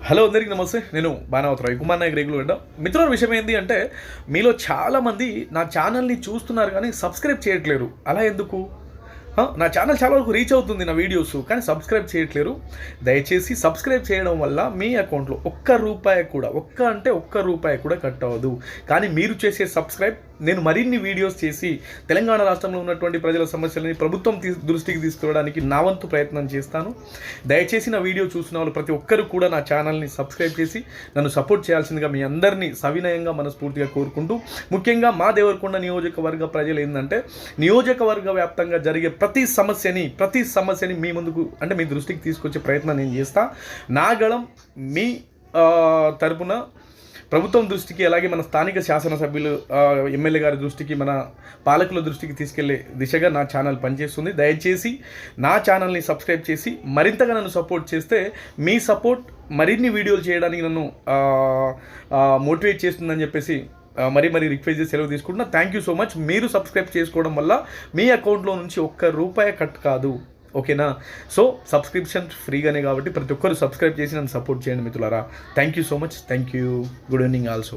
Hello అందరికీ నమస్తే. నేను బాణావతి రవికుమార్ నాయక్ రేగులు గడ్డ. మిత్రుల విషయం ఏంటి అంటే, మీలో చాలామంది నా ఛానల్ని చూస్తున్నారు కానీ సబ్స్క్రైబ్ చేయట్లేరు. అలా ఎందుకు? నా ఛానల్ చాలా వరకు రీచ్ అవుతుంది నా వీడియోస్, కానీ సబ్స్క్రైబ్ చేయట్లేరు. దయచేసి సబ్స్క్రైబ్ చేయడం వల్ల మీ అకౌంట్లో ఒక్క రూపాయి కూడా కట్ అవ్వదు. కానీ మీరు చేసే సబ్స్క్రైబ్ నేను మరిన్ని వీడియోస్ చేసి తెలంగాణ రాష్ట్రంలో ఉన్నటువంటి ప్రజల సమస్యలని ప్రభుత్వం దృష్టికి తీసుకురావడానికి నా వంతు ప్రయత్నం చేస్తాను. దయచేసి నా వీడియో చూసిన వాళ్ళు ప్రతి ఒక్కరు కూడా నా ఛానల్ని సబ్స్క్రైబ్ చేసి నన్ను సపోర్ట్ చేయాల్సిందిగా మీ అందరినీ సవినయంగా మనస్ఫూర్తిగా కోరుకుంటూ, ముఖ్యంగా మా దేవరకొండ నియోజకవర్గ ప్రజలు ఏంటంటే, నియోజకవర్గ వ్యాప్తంగా జరిగే ప్రతి సమస్యని మీ ముందుకు అంటే మీ దృష్టికి తీసుకొచ్చే ప్రయత్నం నేను చేస్తా. నా గళం మీ తరపున ప్రభుత్వం దృష్టికి, అలాగే మన స్థానిక శాసనసభ్యులు ఎమ్మెల్యే గారి దృష్టికి, మన పాలకుల దృష్టికి తీసుకెళ్లే దిశగా నా ఛానల్ పనిచేస్తుంది. దయచేసి నా ఛానల్ని సబ్స్క్రైబ్ చేసి మరింతగా నన్ను సపోర్ట్ చేస్తే, మీ సపోర్ట్ మరిన్ని వీడియోలు చేయడానికి నన్ను మోటివేట్ చేస్తుందని చెప్పేసి మరీ రిక్వెస్ట్ చేసి సెలవు తీసుకుంటున్నా. Thank you so much. మీరు సబ్స్క్రైబ్ చేసుకోవడం వల్ల మీ అకౌంట్లో నుంచి ₹1 కట్ కాదు, ఓకేనా? సో సబ్స్క్రిప్షన్ ఫ్రీగానే కాబట్టి ప్రతి ఒక్కరు సబ్స్క్రైబ్ చేసి నన్ను సపోర్ట్ చేయండి మిత్రులారా. Thank you so much. Thank you. Good evening also.